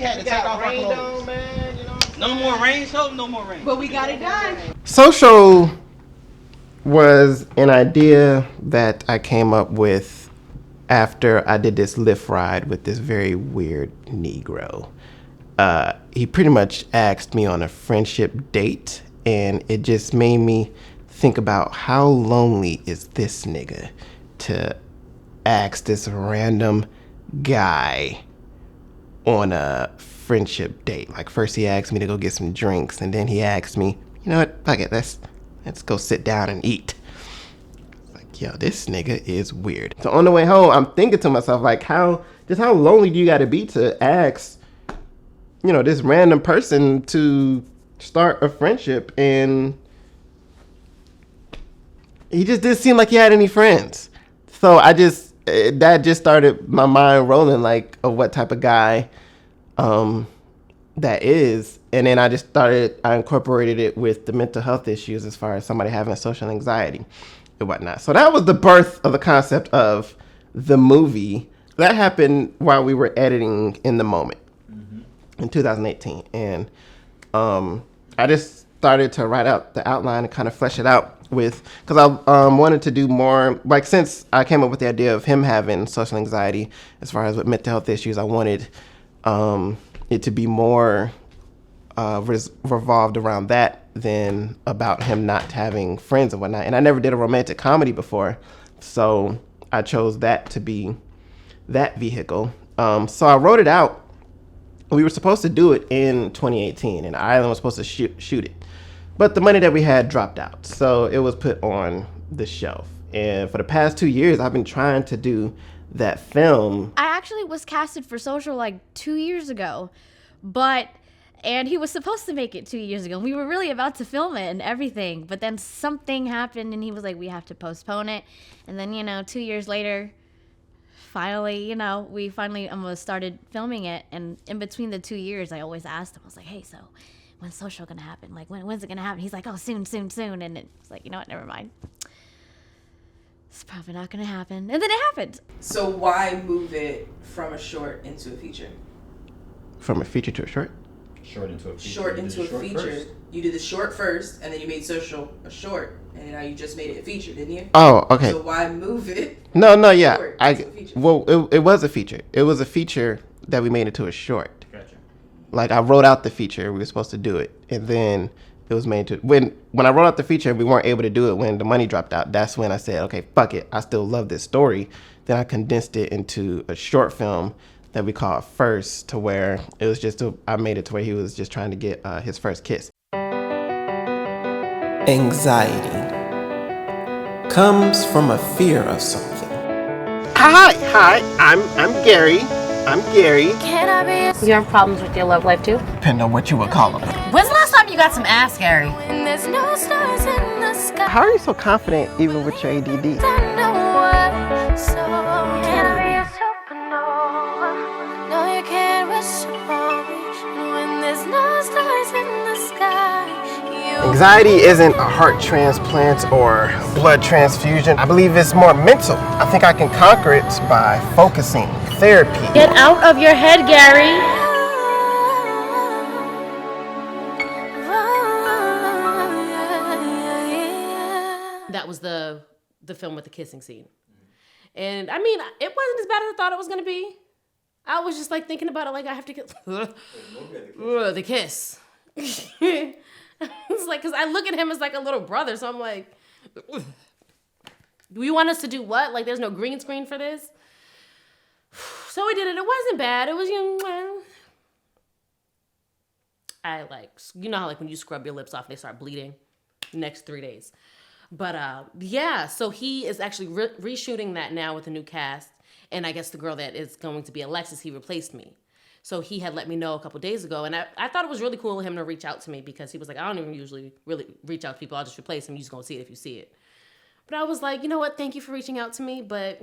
had to take off our clothes. Man, you know no more rain show, no more rain. But we got it done. Social was an idea that I came up with after I did this Lyft ride with this very weird Negro. He pretty much asked me on a friendship date, and it just made me think about how lonely is this nigga to ask this random guy on a friendship date. Like, first he asked me to go get some drinks, and then he asked me, you know what, fuck it, let's go sit down and eat. Like, yo, this nigga is weird. So on the way home, I'm thinking to myself, like, how lonely do you gotta be to ask, you know, this random person to start a friendship? And he just didn't seem like he had any friends. So that just started my mind rolling, like, of what type of guy that is. And then I incorporated it with the mental health issues as far as somebody having social anxiety and whatnot. So that was the birth of the concept of the movie. That happened while we were editing In the Moment in 2018. And I just started to write out the outline and kind of flesh it out because I wanted to do more, like, since I came up with the idea of him having social anxiety as far as with mental health issues, I wanted it to be more revolved around that than about him not having friends and whatnot. And I never did a romantic comedy before, so I chose that to be that vehicle. So I wrote it out. We were supposed to do it in 2018, and Ireland was supposed to shoot it. But the money that we had dropped out, so it was put on the shelf. And for the past 2 years, I've been trying to do that film. I actually was casted for Social like 2 years ago, and he was supposed to make it 2 years ago. We were really about to film it and everything, but then something happened, and he was like, we have to postpone it. And then, 2 years later, we finally almost started filming it. And in between the 2 years, I always asked him, I was like, hey, so when's Social gonna happen? Like, when's it gonna happen? He's like, oh, soon. And it's like, you know what, never mind. It's probably not gonna happen. And then it happened. So why move it from a short into a feature? From a feature to a short? Short into a feature. Short into a feature. First. You did the short first, and then you made Social a short, and now you just made it a feature, didn't you? Oh, okay. So why move it? No, yeah. Short into a feature? Well, it was a feature. It was a feature that we made into a short. Gotcha. Like, I wrote out the feature, we were supposed to do it, and then it was made to when I wrote out the feature and we weren't able to do it when the money dropped out. That's when I said, okay, fuck it, I still love this story. Then I condensed it into a short film that we called First, to where it was I made it to where he was just trying to get his first kiss. Anxiety comes from a fear of something. Hi, I'm Gary. You have problems with your love life too? Depending on what you would call them. When's the last time you got some ass, Gary? How are you so confident even with your ADD? Anxiety isn't a heart transplant or blood transfusion. I believe it's more mental. I think I can conquer it by focusing, therapy. Get out of your head, Gary. That was the film with the kissing scene. And I mean, it wasn't as bad as I thought it was gonna be. I was just like thinking about it like I have to get the kiss. It's like, because I look at him as like a little brother, so I'm like, do you want us to do what? Like, there's no green screen for this? So we did it. It wasn't bad. It was, I like, you know how like when you scrub your lips off, they start bleeding next 3 days. But yeah, so he is actually reshooting that now with a new cast. And I guess the girl that is going to be Alexis, he replaced me. So he had let me know a couple days ago, and I thought it was really cool of him to reach out to me, because he was like, I don't even usually really reach out to people. I'll just replace him. You're just going to see it if you see it. But I was like, you know what? Thank you for reaching out to me, but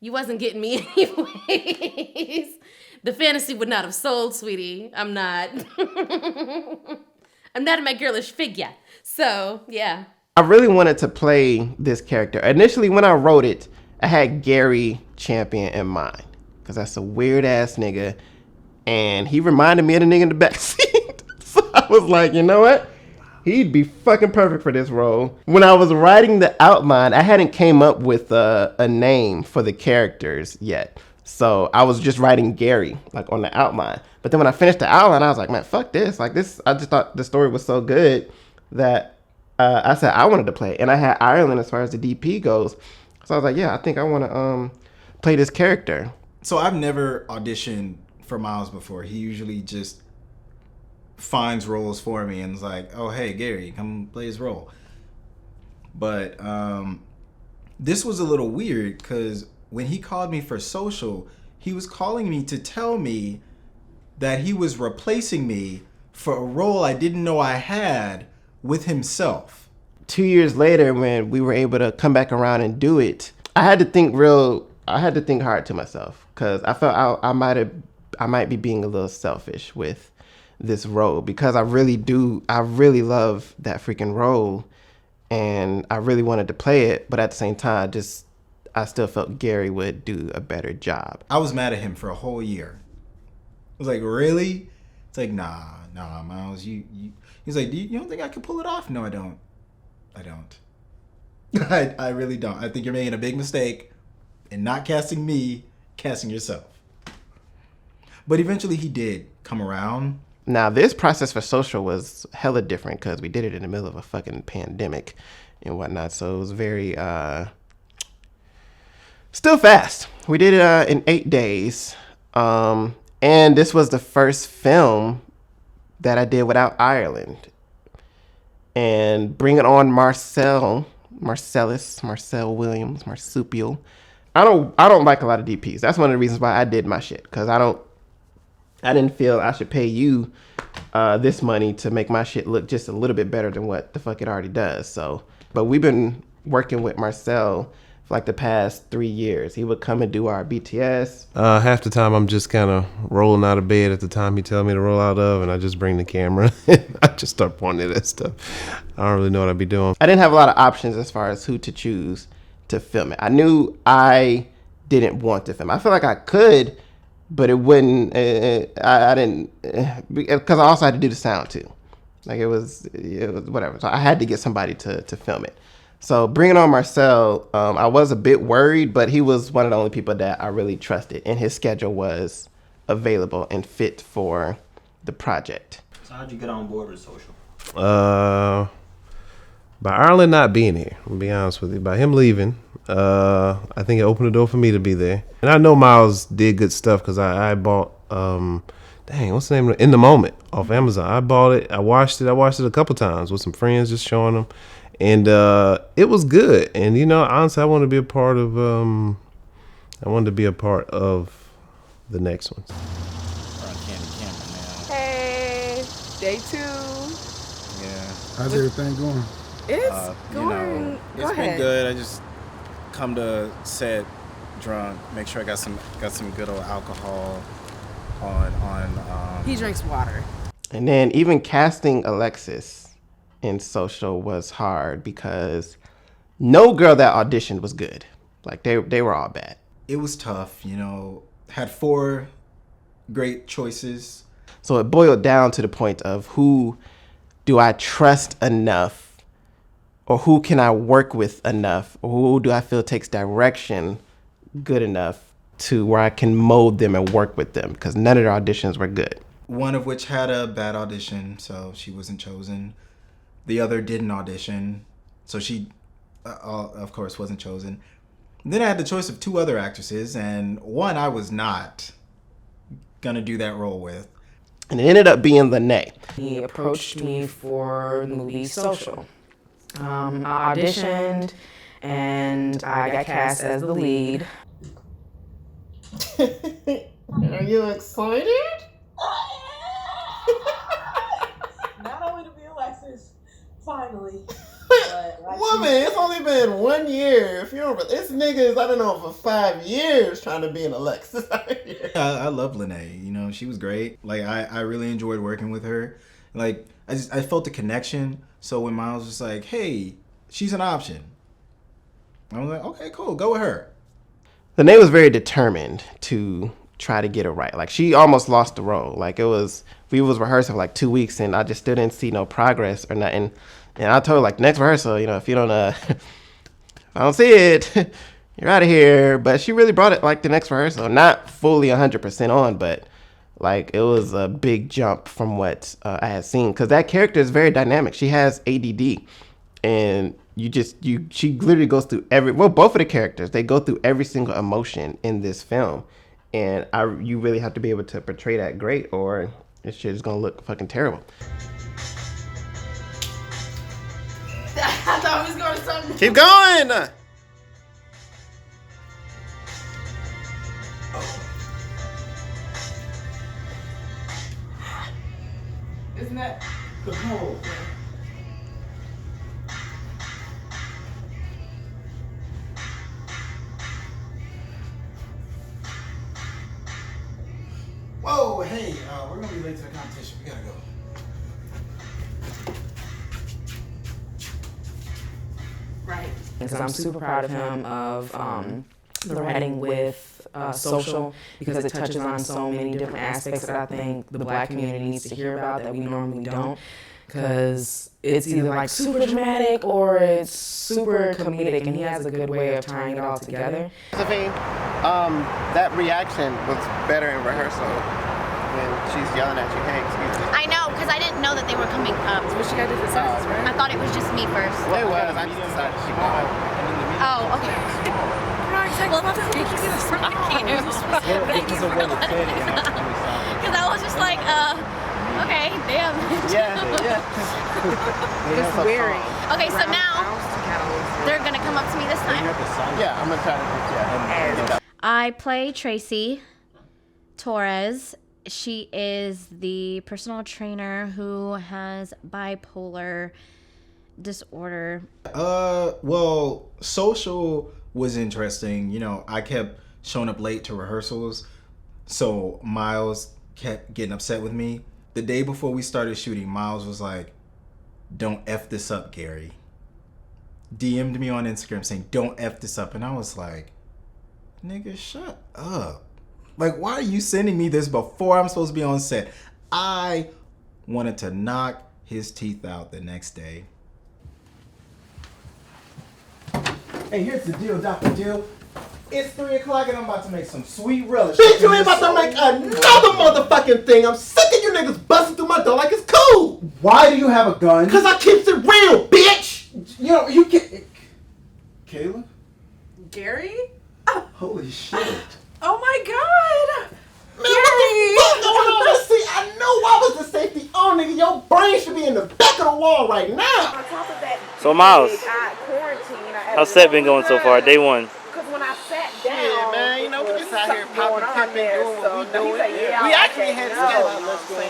you wasn't getting me anyways. The fantasy would not have sold, sweetie. I'm not in my girlish figure. So, yeah. I really wanted to play this character. Initially, when I wrote it, I had Gary Champion in mind, because that's a weird-ass nigga. and he reminded me of the nigga in the backseat. So I was like, you know what? He'd be fucking perfect for this role. When I was writing the outline, I hadn't came up with a name for the characters yet. So I was just writing Gary, like, on the outline. But then when I finished the outline, I was like, man, fuck this. Like, this, I just thought the story was so good that I said I wanted to play it. And I had Ireland as far as the DP goes. So I was like, yeah, I think I want to play this character. So I've never auditioned for Miles before. He usually just finds roles for me and is like, oh, hey, Gary, come play his role. But this was a little weird because when he called me for Social, he was calling me to tell me that he was replacing me for a role I didn't know I had with himself. 2 years later, when we were able to come back around and do it, I had to think hard to myself because I felt I might be being a little selfish with this role because I really love that freaking role and I really wanted to play it, but at the same time I still felt Gary would do a better job. I was mad at him for a whole year. I was like, really? It's like, nah, Miles, you he's like, you don't think I can pull it off? No, I don't. I really don't. I think you're making a big mistake in not casting me, casting yourself. But eventually he did come around. Now, this process for Social was hella different because we did it in the middle of a fucking pandemic and whatnot. So it was very, still fast. We did it in 8 days. And this was the first film that I did without Ireland. And bringing on Marcel Williams, Marsupial. I don't like a lot of DPs. That's one of the reasons why I did my shit. Because I didn't feel I should pay you this money to make my shit look just a little bit better than what the fuck it already does. So, but we've been working with Marcel for like the past 3 years. He would come and do our BTS. Half the time I'm just kind of rolling out of bed at the time he tells me to roll out of, and I just bring the camera. I just start pointing at that stuff. I don't really know what I'd be doing. I didn't have a lot of options as far as who to choose to film it. I knew I didn't want to film. I feel like I could, but it wouldn't. I didn't, because I also had to do the sound too. Like it was whatever. So I had to get somebody to film it. So bringing on Marcel, I was a bit worried, but he was one of the only people that I really trusted, and his schedule was available and fit for the project. So how'd you get on board with Social? By Ireland not being here, I'll be honest with you. By him leaving, I think it opened the door for me to be there. And I know Miles did good stuff because I bought, what's the name of it? In the Moment off Amazon. I bought it. I watched it a couple times with some friends, just showing them. And it was good. And, honestly, I wanted to be a part of the next one. Hey, day 2. Yeah. How's everything going? It's going. It's been good. I just come to set drunk, make sure I got some good old alcohol on he drinks water. And then even casting Alexis in Social was hard because no girl that auditioned was good. Like they were all bad. It was tough, had 4 great choices. So it boiled down to the point of who do I trust enough, or who can I work with enough, or who do I feel takes direction good enough to where I can mold them and work with them, because none of their auditions were good. One of which had a bad audition, so she wasn't chosen. The other didn't audition, so she, of course, wasn't chosen. Then I had the choice of 2 other actresses, and one I was not gonna do that role with. And it ended up being Lene. He approached me for the movie Social. I auditioned, and I got cast as the lead. Are you excited? Not only to be Alexis, finally. Woman, it's only been 1 year. If you don't, this nigga is, I don't know, for 5 years trying to be an Alexis. I love Lene. She was great. Like I really enjoyed working with her. Like I felt the connection. So when Miles was like, "Hey, she's an option," I was like, "Okay, cool, go with her." Lene was very determined to try to get it right. Like, she almost lost the role. Like, we was rehearsing for like 2 weeks, and I just still didn't see no progress or nothing. And I told her, like, next rehearsal, if you don't, if I don't see it, you're out of here. But she really brought it, like, the next rehearsal. Not fully 100% on, but, like, it was a big jump from what I had seen. Because that character is very dynamic. She has ADD. And she literally goes through both of the characters, they go through every single emotion in this film. And you really have to be able to portray that great, or this shit is gonna look fucking terrible. I thought he was going to something. Keep going! Isn't that the whole? Whoa, hey, we're gonna be late to the competition. We gotta go. Right. Because I'm super proud of him of the writing with social, because it touches on so many different aspects that I think the Black community needs to hear about that we normally don't. Because it's either like super dramatic or it's super comedic, and he has a good way of tying it all together. Josephine, that reaction was better in rehearsal when she's yelling at you. Hey, excuse me. I know, because I didn't know that they were coming up. But she got to decide, right? I thought it was just me first. It was. I just decided to keep going. Oh, okay. Well, thank you. Because I was just like, okay, damn. Yeah. Just wearing. Okay, so now they're gonna come up to me this time. Yeah, I'm gonna try to. I play Tracy Torres. She is the personal trainer who has bipolar disorder. Well, social was interesting. I kept showing up late to rehearsals, so Miles kept getting upset with me. The day before we started shooting, Miles was like, "Don't F this up, Gary." DM'd me on Instagram saying, "Don't F this up." And I was like, nigga, shut up. Like, why are you sending me this before I'm supposed to be on set? I wanted to knock his teeth out the next day. Hey, here's the deal, Dr. Dill. It's 3 o'clock and I'm about to make some sweet relish. Bitch, you ain't about to make another motherfucking thing. I'm sick of you niggas busting through my door like it's cool. Why do you have a gun? Cause I keeps it real, bitch. You can't. Kayla? Gary? Holy shit. Oh my God! Man, what the fuck going on? Let's see, I know I was the safety on, nigga. Your brain should be in the back of the wall right now. On top of that, So Miles, quarantine. how's set been going so far? Day one. Because when I sat down, Yeah, man, we just out here popping, pimping, doing what we doing. We actually had scheduled,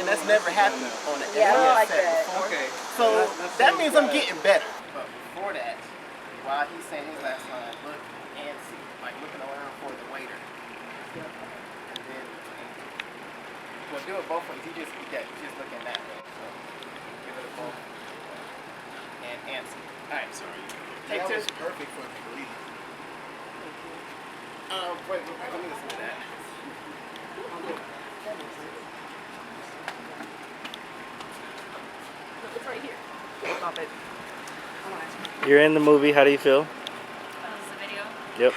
that's never happened on the SVS set before. Okay. So that means I'm getting better. But before that, while he's saying his last line, look antsy, like looking around for the waiter. And then, we'll do it both ways. He just looking that way. So give it a both. And antsy. Alright, sorry. Take two. That was perfect for the breathe. Wait, let me listen to that. it's right here. Stop it. You're in the movie. How do you feel? That was the video? Yep.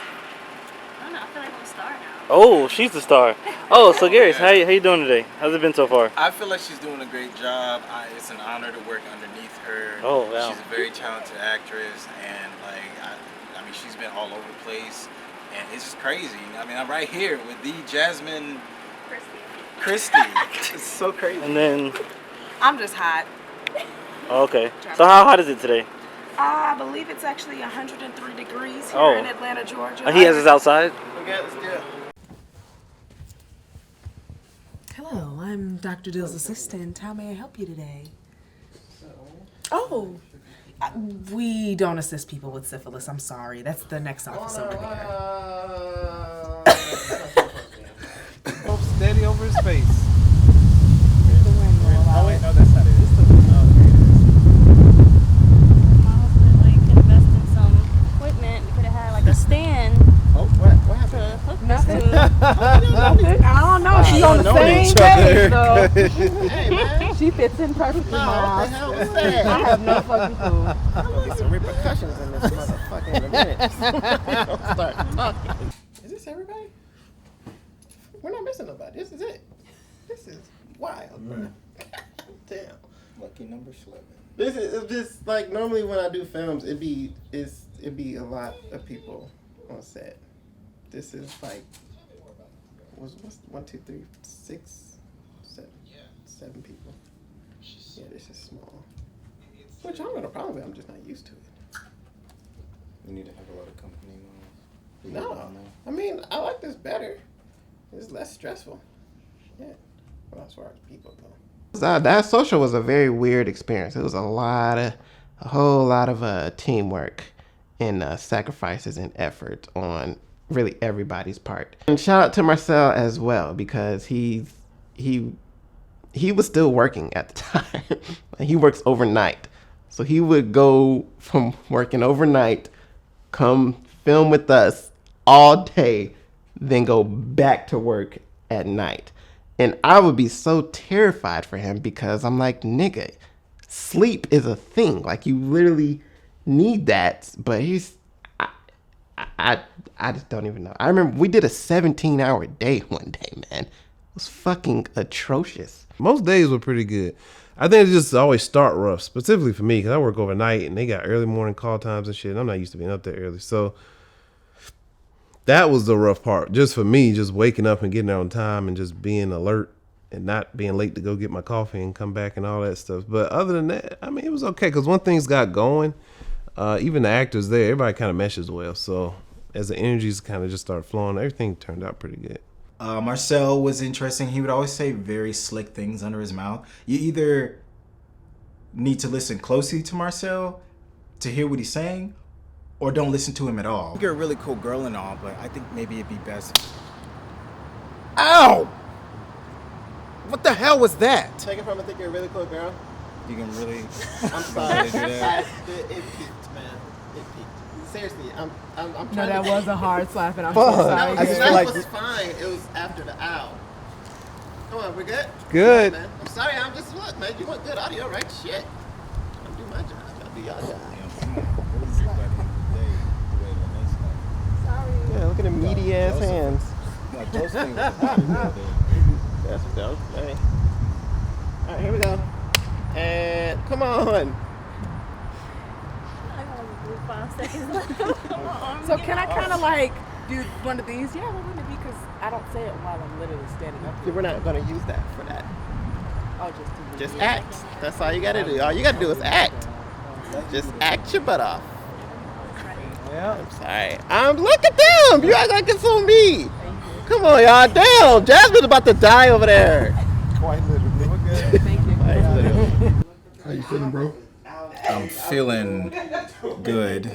I don't know. I feel like I'm a star now. Oh, she's the star. Oh, so Gary, how you doing today? How's it been so far? I feel like she's doing a great job. It's an honor to work underneath her. Oh, wow. She's a very talented actress, and I mean, she's been all over the place, and it's just crazy. I mean, I'm right here with the Jasmine Christie. It's so crazy. And then, I'm just hot. oh, okay. So how hot is it today? I believe it's actually 103 degrees here in Atlanta, Georgia. He has us outside? Okay, let's do it. Hello, I'm Dr. Dill's assistant. How may I help you today? Oh, we don't assist people with syphilis. I'm sorry. That's the next office over there. Steady over his face. Oh wait, no, that's not it. Equipment. We could have had like a stand. Oh, what happened? To hook Nothing. to. Nothing. Hey, so Hey, man. she fits in perfectly, No, what the Miles. hell was that? I have no fucking clue. There'll be some repercussions in this motherfucker in a minute. Don't start talking. Is this everybody? We're not missing nobody. This is it. This is wild, bro. Damn. Lucky number 11. This is it's just like normally when I do films, it'd be a lot of people on set. This is like what's 1, 2, 3, 6, 7 people. Yeah, this is small. Which I don't know, probably I'm just not used to it. You need to have a lot of company now. No, I mean I like this better. It's less stressful. Yeah, well as far as people go. That social was a very weird experience. It was a whole lot of teamwork and sacrifices and effort on really everybody's part. And shout out to Marcel as well because he was still working at the time. He works overnight, so he would go from working overnight, come film with us all day, then go back to work at night. And I would be so terrified for him because I'm like, nigga, sleep is a thing. Like you literally need that. But I just don't even know. I remember we did a 17-hour day one day, man. It was fucking atrocious. Most days were pretty good. I think it just always start rough, specifically for me because I work overnight and they got early morning call times and shit. And I'm not used to being up there early. So that was the rough part. Just for me, just waking up and getting there on time and just being alert and not being late to go get my coffee and come back and all that stuff. But other than that, I mean, it was okay because when things got going, even the actors there, everybody kind of meshes well. So as the energies kind of just started flowing, everything turned out pretty good. Marcel was interesting. He would always say very slick things under his mouth. You either need to listen closely to Marcel to hear what he's saying, or don't listen to him at all. You're a really cool girl and all, but I think maybe it'd be best. Ow! What the hell was that? Take it from I think you're a really cool girl. You can really. I'm sorry. Really do that? It peaked, man. It peaked. Seriously, I'm trying No, that was a hard slap, and I'm Fuck. so sorry. I just feel like was fine. It was after the owl. Come on, we're good. Good. Man. I'm sorry. I'm just look, man. You want good audio, right? Shit. I'm do my job. I'll do y'all job. Yeah, look at them meaty ass hands. That's dope. Hey. All right, here we go. And come on. So can I kind of like do one of these? Yeah, what would it be? Because I don't say it while I'm literally standing up here. We're not going to use that for that. Oh, just act. That's all you got to do. All you got to do is act. Just act your butt off. Yeah. I'm sorry. Look at them. You act like it's on me. Come on, y'all. Damn. Jasmine's about to die over there. Quite literally. Okay. Thank you. Quite literally. How you feeling, bro? I'm feeling good.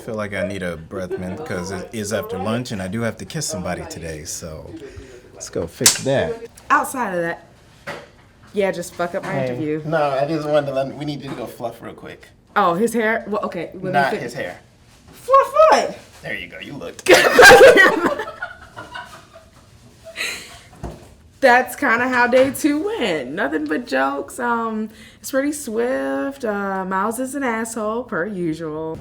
Feel like I need a breath mint because it is after lunch and I do have to kiss somebody today. So let's go fix that. Outside of that, yeah, just fuck up my interview. No, I just wanted to we need you to go fluff real quick. Oh, his hair? Well, okay. Not his hair. Fluff what? There you go. You looked. That's kind of how day 2 went. Nothing but jokes. It's pretty swift. Miles is an asshole, per usual.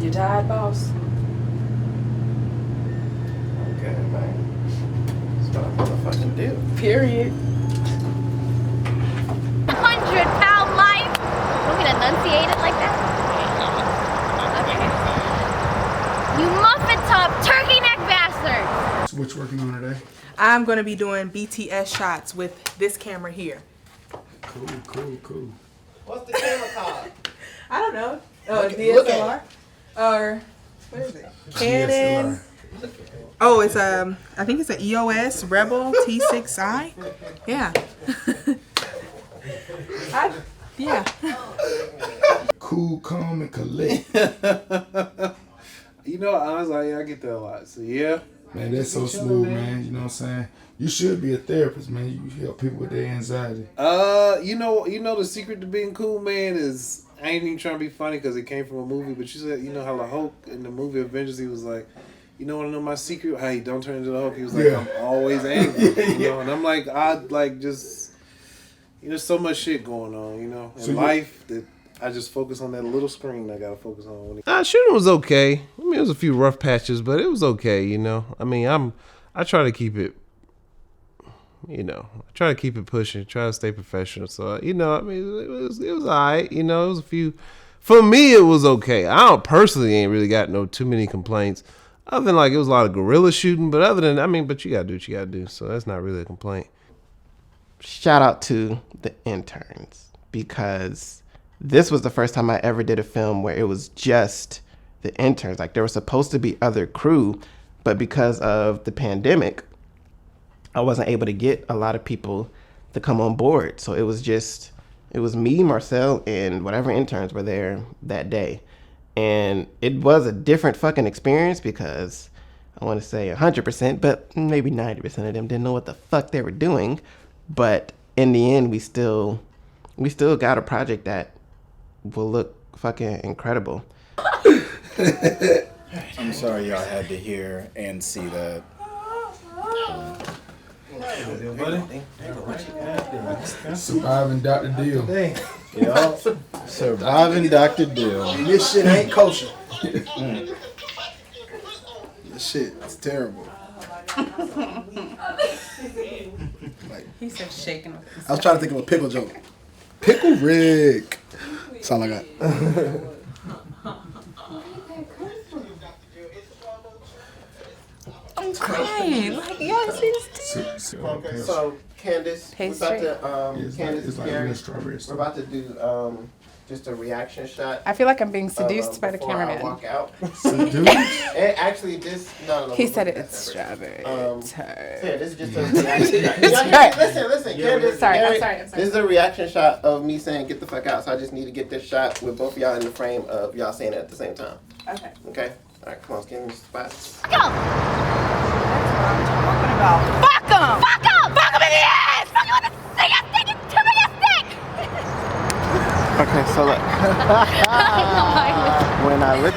You tired, boss? Okay, man. That's what I motherfucking do. Period. 100-pound life. Want me to enunciate it like that? Okay. You muffin top turkey neck bastards. So what you working on today? I'm going to be doing BTS shots with this camera here. Cool. What's the camera called? I don't know. Look DSLR? Or, what is it? Canon. Oh, it's I think it's an EOS Rebel T6i. Yeah. Yeah. Cool, calm, and collect. You know, I was like, yeah, I get that a lot. So yeah, Man, that's so smooth, man. You know what I'm saying? You should be a therapist, man. You help people with their anxiety. You know the secret to being cool, man, is I ain't even trying to be funny because it came from a movie, but you said, you know how the Hulk in the movie Avengers, he was like, you know, want to know my secret? How he don't turn into the Hulk? He was like, I'm always angry, you know. And I'm like, I like just, you know, so much shit going on, you know, in life that I just focus on that little screen I gotta focus on. Shooting was okay. I mean, it was a few rough patches, but it was okay, you know. I mean, I try to keep it, you know, I try to keep it pushing, try to stay professional. So, you know, I mean, it was all right. You know, it was a few, for me, it was okay. I don't personally ain't really got too many complaints. Other than like, it was a lot of guerrilla shooting, but other than, I mean, but you gotta do what you gotta do. So that's not really a complaint. Shout out to the interns, because this was the first time I ever did a film where it was just the interns. Like, there was supposed to be other crew, but because of the pandemic, I wasn't able to get a lot of people to come on board. So it was me, Marcel, and whatever interns were there that day. And it was a different fucking experience because I want to say 100%, but maybe 90% of them didn't know what the fuck they were doing. But in the end, we still got a project that will look fucking incredible. I'm sorry y'all had to hear and see that. Surviving Dr. Deal. Yo, surviving Dr. Deal. This shit ain't kosher. This shit is terrible. He said shaking. I was trying to think of a pickle joke. Pickle Rick. That's all I got. I'm crying. Like, y'all see this too? Okay, so Candace, we're about to Candace and Gary, we're about to do just a reaction shot. I feel like I'm being seduced by the before cameraman. I walk out. Seduced? And actually, this no. He said it's strawberry. Here, this is just a reaction shot. Listen, Candace, Sorry, Gary, I'm sorry. This is a reaction shot of me saying "get the fuck out." So I just need to get this shot with both of y'all in the frame of y'all saying it at the same time. Okay. Okay. All right, come on, give me the spot. Go! Fuck him! Fuck him! Fuck him in the ass! Fuck him with the biggest stick! It's too big a stick! Okay, so look. When I look.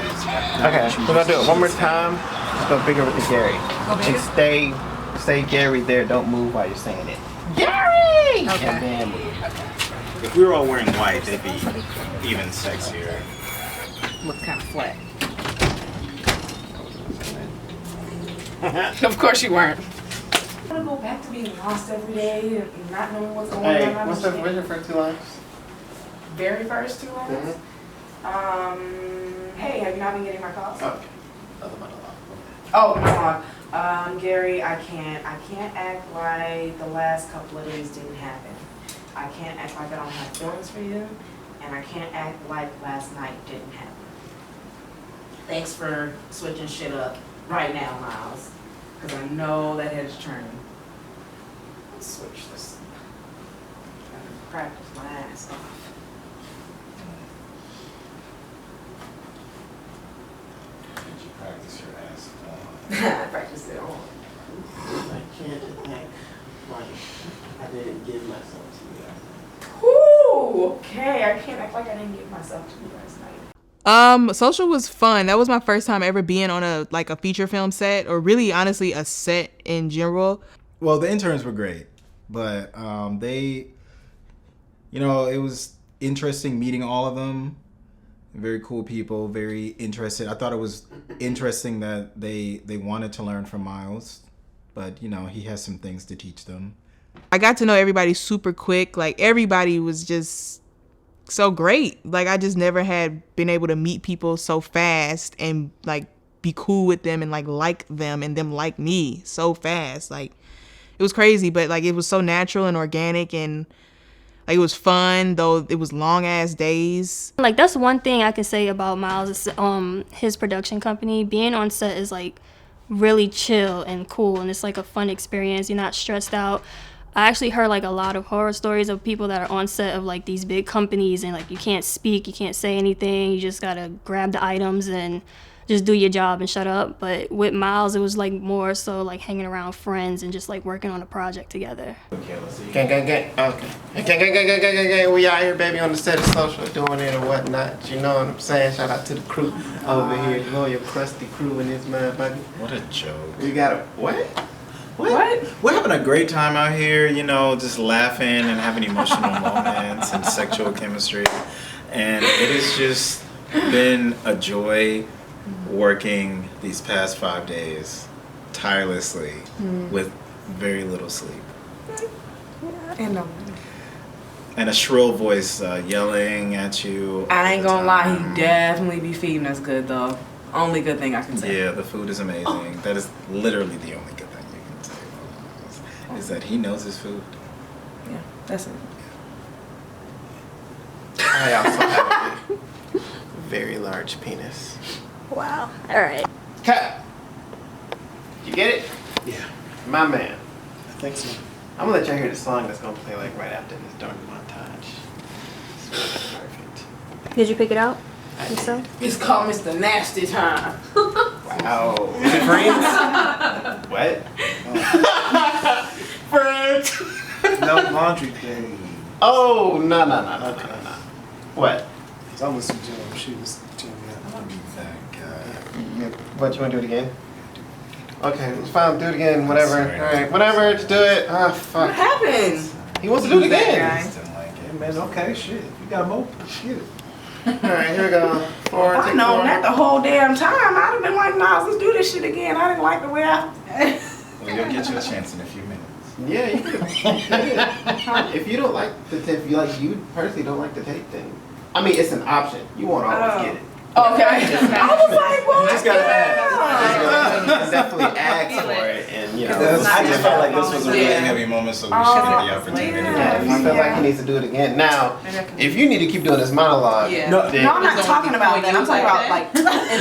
Okay, we're gonna do it one more time. Just go bigger with the Gary. And stay Gary there. Don't move while you're saying it. Gary! Okay. And then move. If we were all wearing white, they'd be even sexier. Looks kind of flat. Of course you weren't. I want to go back to being lost every day and not knowing what's going Hey, on. what's your first two lines? Very first 2 lines? Hey, have you not been getting my calls? Okay. Oh, no. Gary, I can't act like the last couple of days didn't happen. I can't act like I don't have feelings for you, and I can't act like last night didn't happen. Thanks for switching shit up right now, Miles, because I know that head's turning. Let's switch this. Gotta practice my ass off. Did you practice your ass I practiced it on. I can't act like I didn't give myself to you guys. Ooh, okay. I can't act like I didn't give myself to you last night. Social was fun. That was my first time ever being on a feature film set, or really honestly a set in general. Well, the interns were great, but they, you know, it was interesting meeting all of them. Very cool people, very interested. I thought it was interesting that they wanted to learn from Miles, but you know, he has some things to teach them. I got to know everybody super quick. Like, everybody was just so great. Like, I just never had been able to meet people so fast and like be cool with them and like them and them like me so fast. Like, it was crazy, but like it was so natural and organic, and like it was fun, though it was long ass days. Like, that's one thing I can say about Miles, his production company. Being on set is like really chill and cool, and it's like a fun experience. You're not stressed out. I actually heard like a lot of horror stories of people that are on set of like these big companies, and like you can't speak, you can't say anything, you just gotta grab the items and just do your job and shut up. But with Miles, it was like more so like hanging around friends and just like working on a project together. Gang. Okay. Gang. We out here, baby, on the set of Social, doing it or whatnot. You know what I'm saying? Shout out to the crew over here, loyal, crusty crew in this motherfucker. What a joke. We got a what? We're having a great time out here, you know, just laughing and having emotional moments and sexual chemistry. And it has just been a joy working these past 5 days tirelessly with very little sleep. And a shrill voice yelling at you. I ain't gonna lie, he definitely be feeding us good though. Only good thing I can say. Yeah, the food is amazing. That is literally the only good thing you can say about him, is that he knows his food. Yeah, that's it. I also have a very large penis. Wow. All right. Cut. You get it? Yeah. My man. I think so. I'm gonna let y'all hear the song that's gonna play like right after this dark montage. It's really perfect. Did you pick it out? So? It's called Mr. Nasty Time. Wow. Is it Friends? What? Friends. No laundry day. Oh, no. What? I was some Jim. She was telling me I'll be that guy. What, you wanna do it again? Okay, it's fine, do it again, whatever. Sorry. Alright, whatever, just do it. Ah, fuck. What happened? He wants to do it again. Hey man, okay, shit. If you got more, get it. Alright, here we go. If I'd known that the whole damn time, I'd have been like, nah, let's do this shit again. I didn't like the way I... Well, you'll get you a chance in a few minutes. Yeah, you could. If you don't like the tape, you personally don't like the tape, then I mean, it's an option. You won't always get it. Okay. I was like, well, You just gotta ask. You can definitely ask for it, and you know. I just felt like this was a really heavy moment, so we should get the opportunity. Yeah, if you feel like he needs to do it again. Now, if you need to keep doing this monologue, No, I'm not talking about that. I'm talking about like.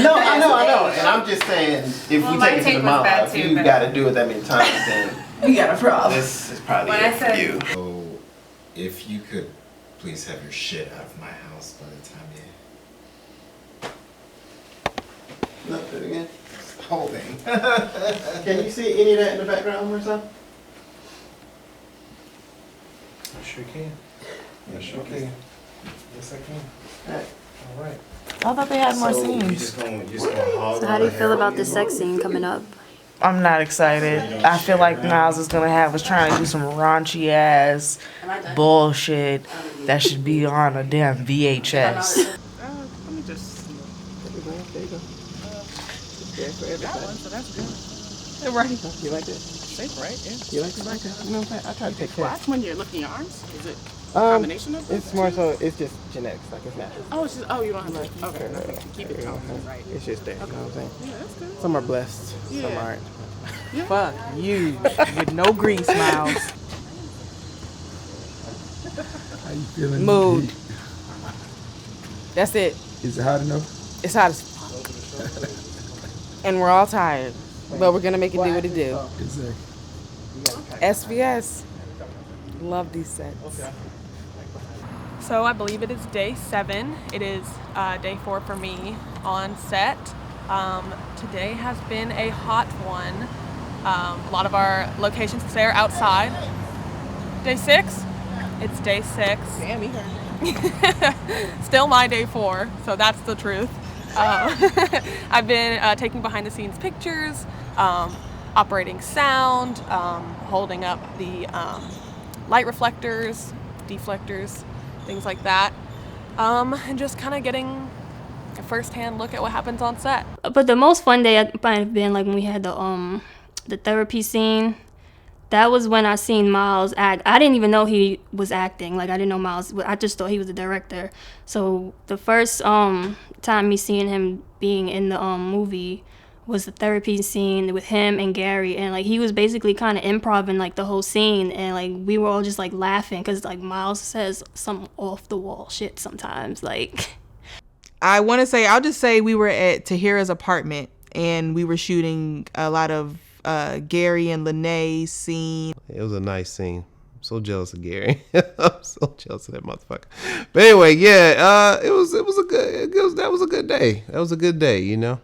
No, I know. And I'm just saying, if we take it to the monologue, if you gotta do it that many times, then we got a problem. This is probably it for you. So, if you could please have your shit out of my house by the time you... No, do it again. Holding. Can you see any of that in the background or something? I sure can. I sure can. Yes, I can. Alright. All right. I thought they had more So, scenes. you just gonna hog So how do you feel about the sex scene coming up? I'm not excited. I feel like Miles is gonna have us trying to do some raunchy ass bullshit that should be on a damn VHS. Let me just. There you go. There for everybody. That one, so that's good. Right. You like it? Safe, right? Yeah. You like it? You know what I'm saying? I try to take care. Watch when you're looking at your arms. Is it a combination of It's more so, it's just genetics, like it's natural. Oh, it's just, you don't have to. Okay, no, keep it calm. Right. It's just there, you know what I'm saying? Yeah, that's good. Some are blessed, some Yeah. aren't. Fuck you with no grease, Miles. How you feeling? Mood. That's it. Is it hot enough? It's hot as fuck. And we're all tired. But we're gonna make it do what it do. Exactly. SVS. Love these sets. So I believe it is day 7. It is day 4 for me on set. Today has been a hot one. A lot of our locations today are outside. Day 6? It's day 6. Damn, he heard. Still my day 4, so that's the truth. I've been taking behind the scenes pictures, operating sound, holding up the light reflectors, deflectors, things like that, and just kind of getting a first-hand look at what happens on set. But the most fun day might have been like when we had the therapy scene. That was when I seen Miles act. I didn't even know he was acting. Like I didn't know Miles. I just thought he was the director. So the first time me seeing him being in the movie was the therapy scene with him and Gary, and like he was basically kind of improvising like the whole scene, and like we were all just like laughing because like Miles says some off the wall shit sometimes. Like I'll just say we were at Tahira's apartment and we were shooting a lot of Gary and Lanae's scene. It was a nice scene. I'm so jealous of Gary. I'm so jealous of that motherfucker. But anyway, yeah, that was a good day. That was a good day, you know.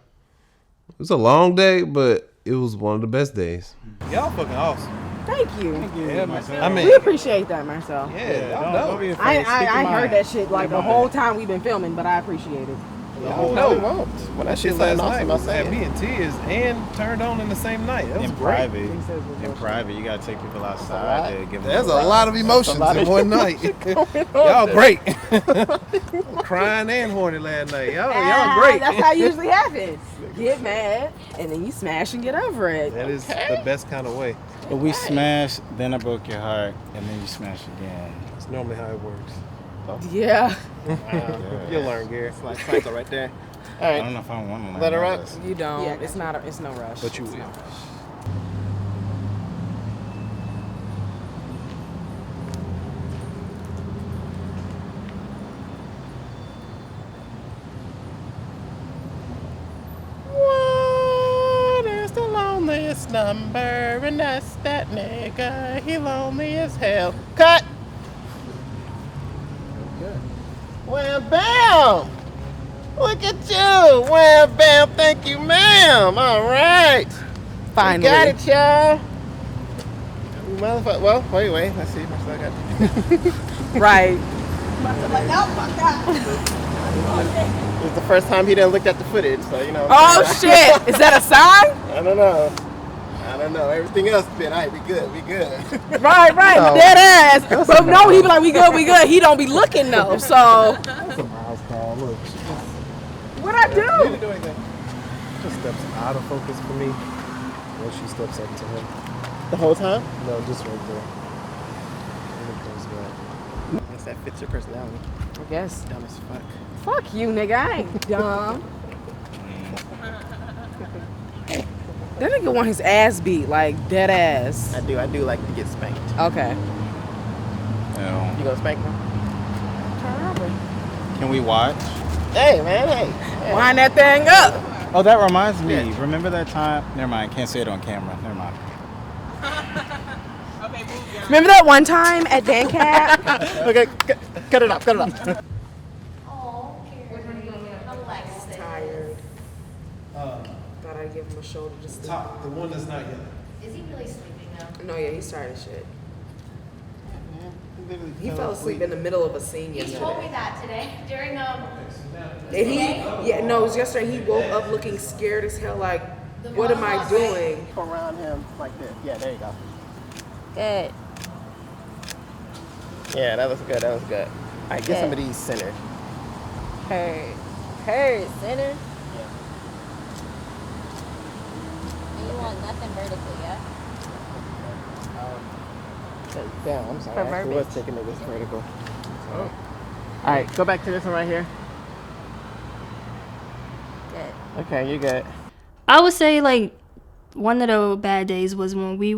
It was a long day, but it was one of the best days. Y'all fucking awesome. Thank you. Yeah, Marcel. I mean, we appreciate that, Marcel. Yeah, don't be afraid. I heard that shit like the whole time we've been filming, but I appreciate it. No, it won't. When that shit last last night night, was had me in tears and turned on in the same night. That was In great. private, you gotta take people outside to give them. There's a lot of emotions in one night. Y'all great. Crying and horny last night. Y'all great. That's how it usually happens. Get mad, and then you smash and get over it. That is the best kind of way. But we smashed, then I broke your heart, and then you smash again. It's normally how it works. Yeah. You'll learn, Gary. It's like cycle right there. All I right. don't know if I want to Let her rock. You don't. Yeah, it's not. It's no rush. But you will. What is the loneliest number? And that's that nigga. He lonely as hell. Cut. Wham bam! Look at you! Wham bam! Thank you, ma'am. All right. Finally. We got it, y'all. Motherfucker. Well, wait. Let's see if I still got it. Right. It's the first time he didn't look at the footage, so you know. Oh shit! Is that a sign? I don't know. Everything else been alright. We good. Right. No. Dead ass. But no, he be like, we good. He don't be looking though. So. That's a miles call. Look. What I do? You didn't do anything. Just steps out of focus for me. Once she steps up to him. The whole time? No, just right there. And it goes back. I guess that fits your personality. I guess. Dumb as fuck. Fuck you, nigga. I ain't dumb. That nigga want his ass beat, like dead ass. I do like to get spanked. Okay. No. You gonna spank me? Can we watch? Hey, man, hey. Wind that thing up. Oh, that reminds me. Remember that time? Never mind. Can't say it on camera. Never mind. Remember that one time at Dan Cat? Okay, cut it off. Alexis. Tired. Thought I'd give him a shoulder just to... The one that's not yet. Is he really sleeping now? No, yeah, he's tired as shit. He fell asleep in the middle of a scene He yesterday. told me that today during It was yesterday. He woke up looking scared as hell. Like, what am I doing? Around him like this. Yeah, there you go. Good. Yeah, that was good. All right, get some of these centered. Her center. Yeah. You want nothing vertical, yeah? Down. I'm sorry. For I actually was verbiage. taking it this vertical. All right, go back to this one right here. Good. Okay, you're good. I would say like one of the bad days was when we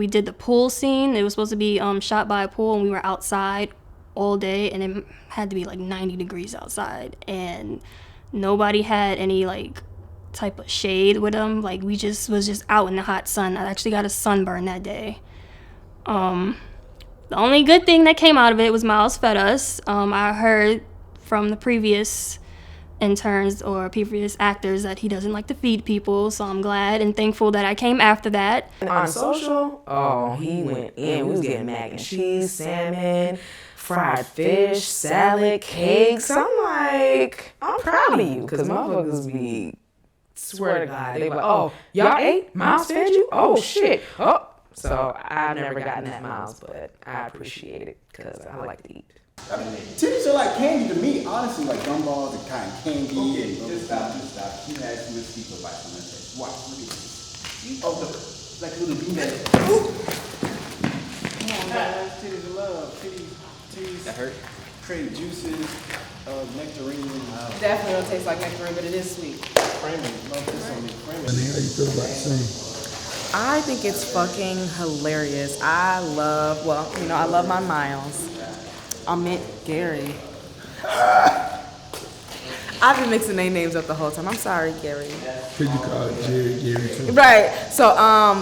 did the pool scene. It was supposed to be shot by a pool, and we were outside all day, and it had to be like 90 degrees outside, and nobody had any like type of shade with them. Like we was just out in the hot sun. I actually got a sunburn that day. The only good thing that came out of it was Miles fed us. I heard from the previous interns or previous actors that he doesn't like to feed people, so I'm glad and thankful that I came after that. On social, he went in. We was getting mac and cheese, salmon, fried fish, salad, cakes. I'm like, I'm proud of you, because motherfuckers be, swear to God, they be like, oh, y'all ate? Miles fed you? Oh, shit. Oh. So I've never gotten that Miles, but I appreciate it, because I like to eat. Titties are like candy to me, honestly, like gumballs and cotton candy. Okay, just stop. She has some mosquito bites on her face. Watch, look at this. Oh, look, like a little bee. Come on, guys, titties are love. Titties. That hurt. Create juices, nectarine. Definitely don't taste like nectarine, but it is sweet. Frame it. Love this on me. Frame it. How you feel about the same? I think it's fucking hilarious. I love my Miles. I meant Gary. I've been mixing their names up the whole time. I'm sorry, Gary. Could you call it Gary too? Right. So,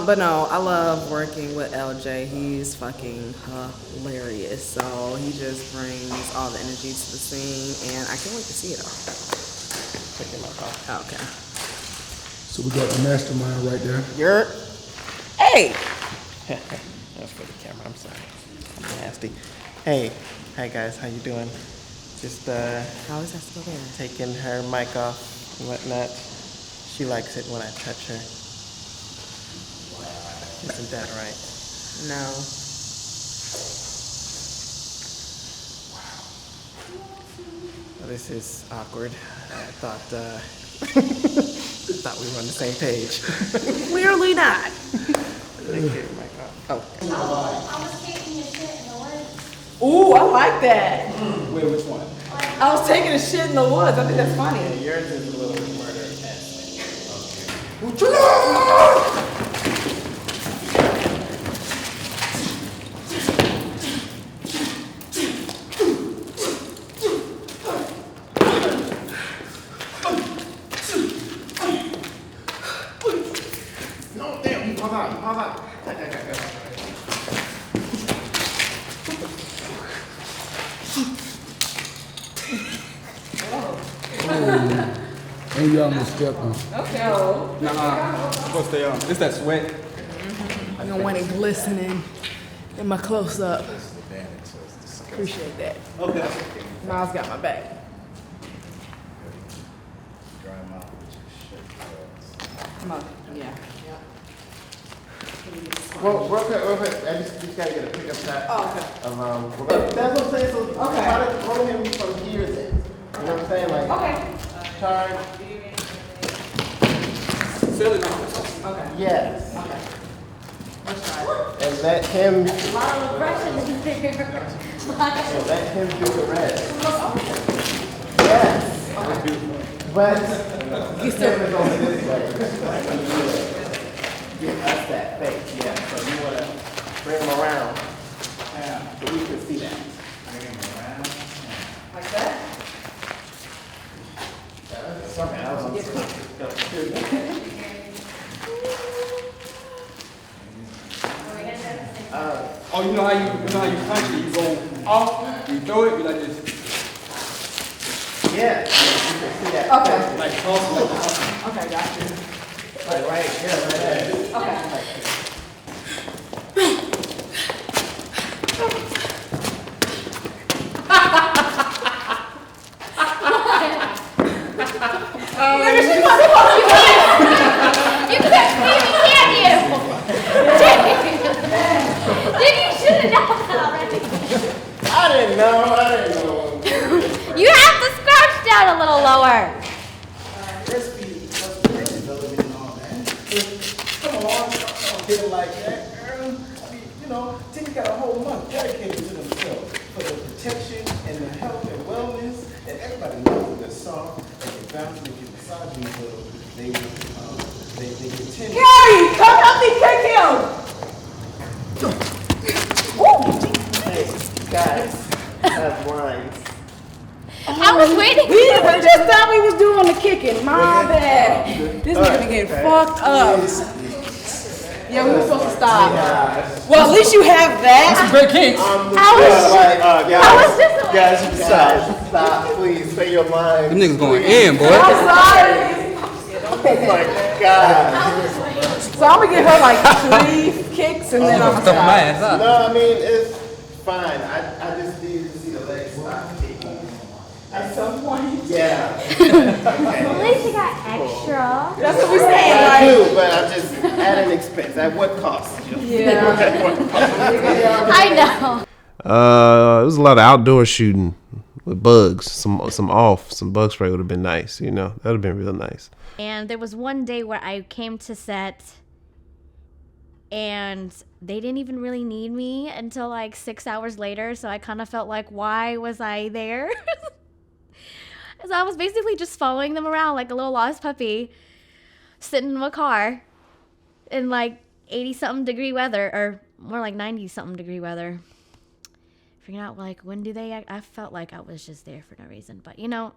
but no, I love working with LJ. He's fucking hilarious. So he just brings all the energy to the scene, and I can't wait to see it all. Okay. So we got the mastermind right there. You're. Hey! That's for the camera, I'm sorry. I'm nasty. Hey. Hi guys, how you doing? Just How is that still there? taking her mic off and whatnot. She likes it when I touch her. Isn't that right? No. Well, this is awkward. I thought we were on the same page. Clearly not. Take your mic off. Oh. I was taking a shit in the woods. Ooh, I like that. Wait, which one? I was taking a shit in the woods. I think that's funny. Yours is a little murder-esque. No, damn, you pause out. And you almost stepped on. Okay. Nuh-uh. It's supposed to stay on. It's that sweat. I don't want it glistening in my close-up. Appreciate that. Okay. Miles got my back. Come on. Yeah. Well, real quick, I just gotta get a pickup shot. Oh, okay. That's what I'm saying, so Okay. try to roll him from here then. You know what I'm saying? Like, Okay. charge. Okay. Yes. Okay. And let him, A lot of aggression in there. and let him do the rest. Yes. But he's still going this way. Give us that face, yeah. So you want to bring him around. Yeah. So we can see that. Bring him around. Like that? Sorry, I was on Oh, you know how you punch it? You go off, you throw it, you like this. Yeah. You can see that. Okay. Like toss it. Okay, got you. Like right here, right there. Okay. You can't you? Did you should have known already? I didn't know. You have to scratch down a little lower. Come on, don't get it like that, girl. I mean, you know, Timmy got a whole month dedicated to themselves for the protection and the health and wellness. And everybody knows that they're soft, they can bounce, they can massage you, they get tender. Gary, come help me kick him. Hey, guys, I have lines. I was waiting. We just thought we was doing the kicking. My bad. This nigga getting fucked up. Yeah, we were supposed to stop. Well, at least you have that. That's a great kicks. I was just Guys, stop, please, say your lines. Them niggas going in, boy. I'm sorry. Oh my God. So I'm gonna give her like 3 kicks and then I'm gonna stop. No, I mean, it's fine. I just need to see the legs stop kicking. At some point. Yeah. At least you got extra. That's what we said. I Like, do, but I'm just at an expense. At what cost? yeah. I know. It was a lot of outdoor shooting with bugs. Some bug spray would have been nice. You know, that would have been real nice. And there was one day where I came to set and they didn't even really need me until like 6 hours later. So I kind of felt like, why was I there? So I was basically just following them around like a little lost puppy, sitting in my car in like 80-something degree weather, or more like 90-something degree weather. Figuring out like, when do they act? I felt like I was just there for no reason. But, you know,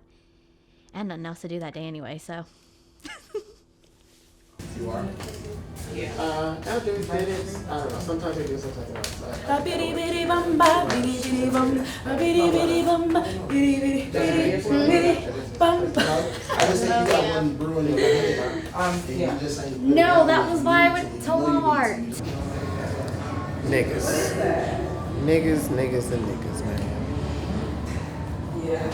I had nothing else to do that day anyway, so. You are? After we finish, I don't know. Sometimes they do, sometimes they don't. A bitty bitty bum ba bitty bitty bum a bitty bitty bum ba bitty bitty bitty bitty bum ba. I just think you got one brewing in your head. Yeah. No, that was why I went to Walmart. Niggas, and niggas, man. Yeah.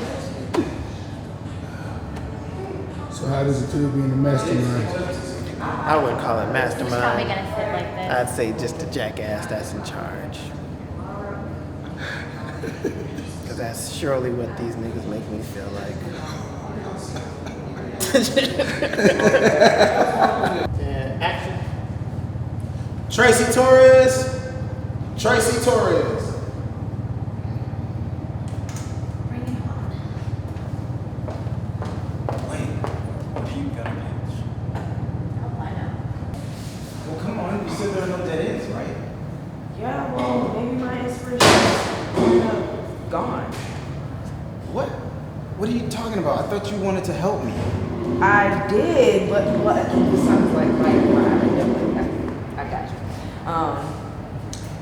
So how does it feel being a mastermind? I wouldn't call it mastermind. It's probably gonna fit like this. I'd say just a jackass that's in charge. Because that's surely what these niggas make me feel like. And action. Tracy Torres. Tracy Torres. Wait, what are you gonna match? Well, come on, you said there are no dead ends, right? Yeah, well, maybe my inspiration is gone. What? What are you talking about? I thought you wanted to help me. I did, but this sounds like I got you.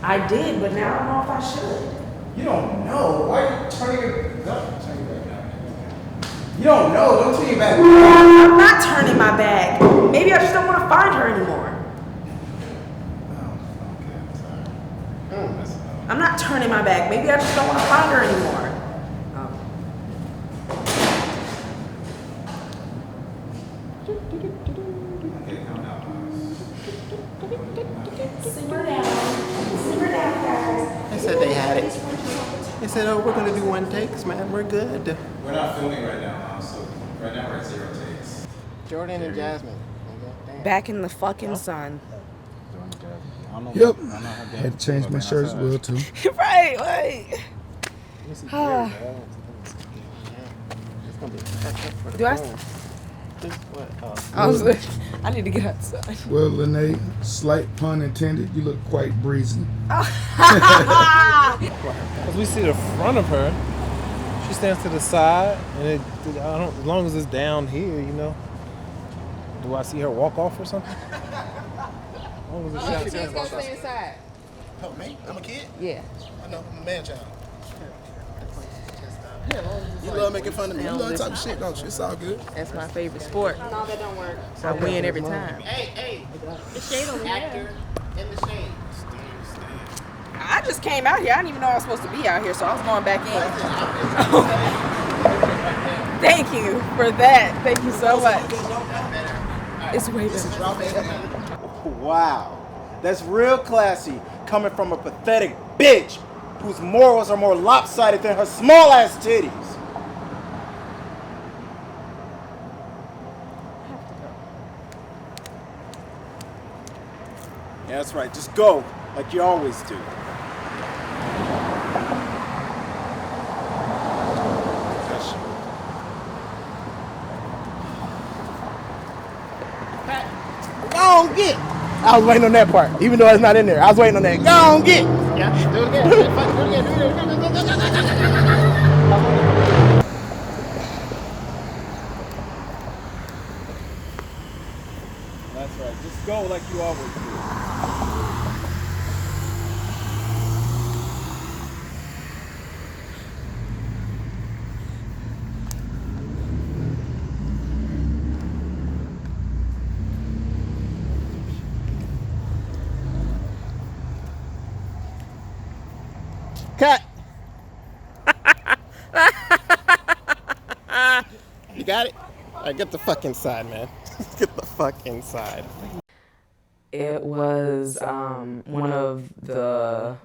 I did, but now I don't know if I should. You don't know. Why are you turning your back? You don't know. Don't turn your back. I'm not turning my back. Maybe I just don't want to find her anymore. I'm not turning my back. Maybe I just don't want to find her anymore. Okay, calm down. Simmer down. Simmer down, guys. They said they had it. They said, oh, we're going to do one takes, man. We're good. We're not filming right now, so right now we're at 0 takes. Jordan and Jasmine. Back in the fucking sun. Yep. Had to change my shirt as well, too. Right, right. Do I? I need to get outside. Well, Lene, slight pun intended, you look quite breezy. As we see the front of her, she stands to the side, and as long as it's down here, you know. Do I see her walk off or something? As long as it's down She's gonna stay inside. Oh, me? I'm a kid? Yeah. I know, I'm a man child. You love making fun of me. You love talking shit, don't you? It's all good. That's my favorite sport. No, that don't work. I win every time. Hey. The shade over Actor in the shade. I just came out here. I didn't even know I was supposed to be out here, so I was going back in. Thank you for that. Thank you so much. It's way better. Wow. That's real classy coming from a pathetic bitch whose morals are more lopsided than her small ass titties. Yeah, that's right. Just go like you always do. Go on, get. I was waiting on that part, even though it's not in there. I was waiting on that. Go on, get. Yeah, do it again. Do it again. That's right. Just go like you always do. Cut. You got it? All right, get the fuck inside, man. Get the fuck inside. It was one of the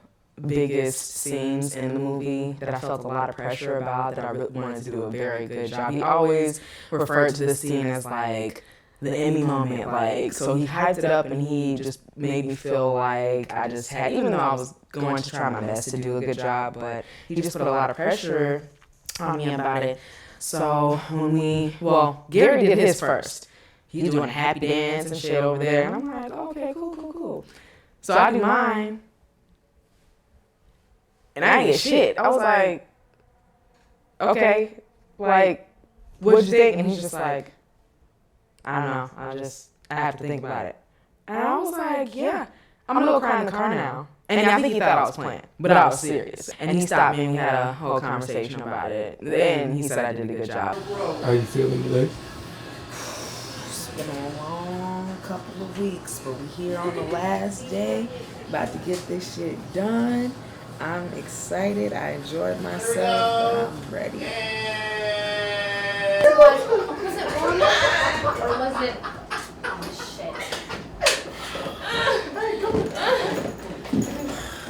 biggest scenes in the movie that I felt a lot of pressure about, that I really wanted to do a very good job. He always referred to the scene as like the Emmy moment, like, so he hyped it up and he just made me feel like I just had, even though I was going to try my best to do a good job, but he just put a lot of pressure on me about it. So when Gary did his first. He's doing a happy dance and shit over there. And I'm like, okay, cool. So I do mine. And I ain't get shit. I was like, okay, like, what'd you think? And he's just like, I don't know. I have to think about it. And I was like, yeah, I'm gonna go cry in the car now. And I think he thought I was playing, but I was serious. And he stopped me and we had a whole conversation about it. And he said I did a good job. How you feeling today? It's been a long couple of weeks, but we're here on the last day, about to get this shit done. I'm excited. I enjoyed myself, but I'm ready. Was it warm or was it? Oh shit.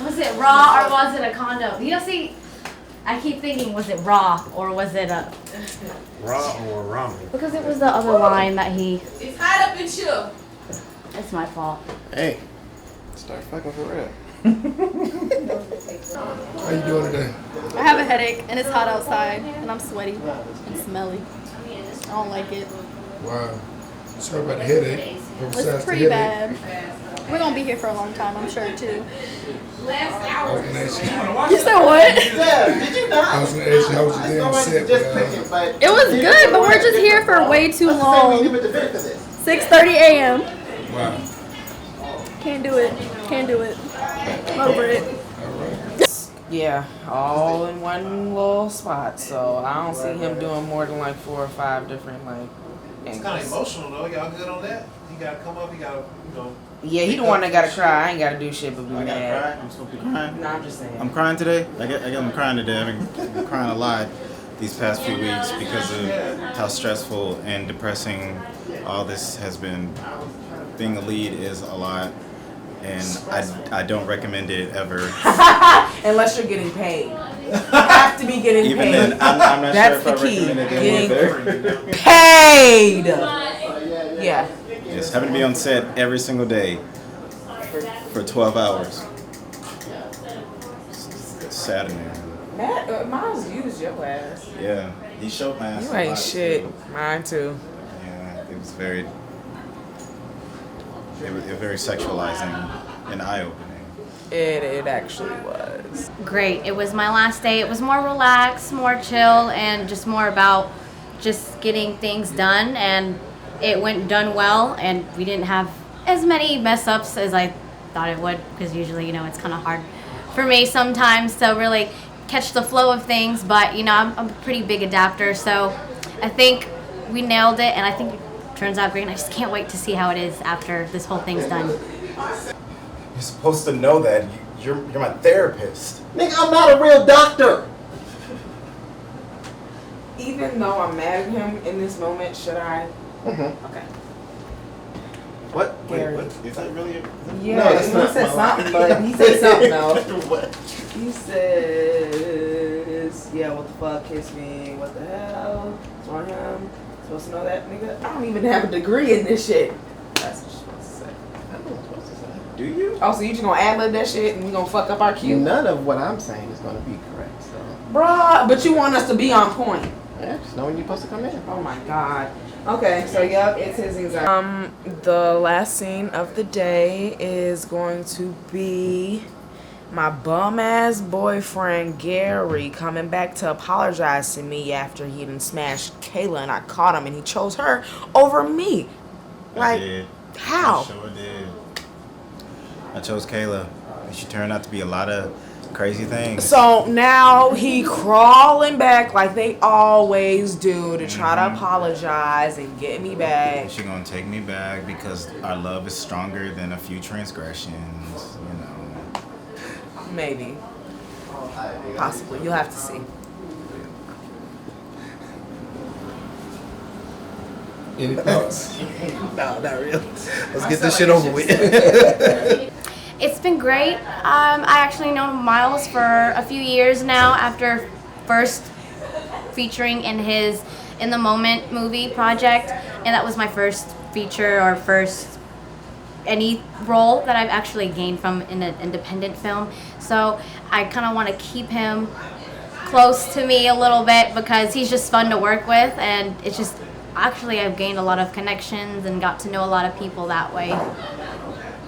Was it raw or was it a condom? You know, see, I keep thinking, was it raw or was it a Raw or ramen? Because it was the other line that he. It's hot up in you. It's my fault. Hey, start fucking for real. How you doing today? I have a headache and it's hot outside and I'm sweaty and smelly. I don't like it. Wow. Sorry about the headache. It's pretty bad. We're gonna be here for a long time, I'm sure too. You said what? Did you not? I was gonna ask you how was your day on set, but It was good, but we're just here for way too long. 6:30 a.m. Wow. Can't do it. Can't do it. I'm over it. Yeah, all in one little spot. So I don't see him doing more than like 4 or 5 different like. It's kind of emotional though. Y'all good on that? He gotta come up. He gotta, you know. Yeah, he the one that gotta cry. I ain't gotta do shit but be I gotta mad. cry. I'm supposed to be crying. No, I'm just saying. I'm crying today. I'm crying today. I've been crying a lot these past few weeks because of how stressful and depressing all this has been. Being a lead is a lot, and I don't recommend it ever. Unless you're getting paid. You have to be getting Even paid. then, I'm not That's sure if the I key. recommend it Getting paid. Yeah. Yes, having to be on set every single day for 12 hours. It's saddening. Miles used your ass. Yeah, he showed my ass. You a ain't lot, shit. too. Mine too. Yeah, it was very sexualizing and eye-opening. It actually was. Great. It was my last day. It was more relaxed, more chill, and just more about just getting things done. And it went done well, and we didn't have as many mess ups as I thought it would, because usually, you know, it's kind of hard for me sometimes to really catch the flow of things. But, you know, I'm a pretty big adapter, so I think we nailed it, and I think it turns out great, and I just can't wait to see how it is after this whole thing's done. You're supposed to know that. You're my therapist. Nigga, I'm not a real doctor. Even though I'm mad at him in this moment, should I? Mm-hmm. Okay. What? Wait, Gary. what? Is that really a... Yeah, No, that's he not said my something, line. but he said something though. What? He says, yeah, what the fuck, kiss me, what the hell? What's wrong with him? Supposed to know that, nigga? I don't even have a degree in this shit. That's what you're supposed to say. I know what I'm supposed to say. Do you? Oh, so you just gonna ad-lib that shit and we gonna fuck up our cue? None of what I'm saying is going to be correct. So, Bruh, but you want us to be on point. yeah, just know when you're supposed to come in. Oh my god. Okay, so yep, it's his anxiety. The last scene of the day is going to be my bum ass boyfriend Gary coming back to apologize to me after he done smashed Kayla and I caught him and he chose her over me. Like, I did. how? I sure did. I chose Kayla. And she turned out to be a lot of crazy things. So now he crawling back like they always do to try to apologize and get me back. She gonna take me back because our love is stronger than a few transgressions, you know. Maybe. Possibly. You'll have to see. Any thoughts? No, not really. Let's get this shit over with. It's been great. I actually known Miles for a few years now after first featuring in his In the Moment movie project, and that was my first feature or first any role that I've actually gained from in an independent film. So I kind of want to keep him close to me a little bit because he's just fun to work with, and it's just actually I've gained a lot of connections and got to know a lot of people that way.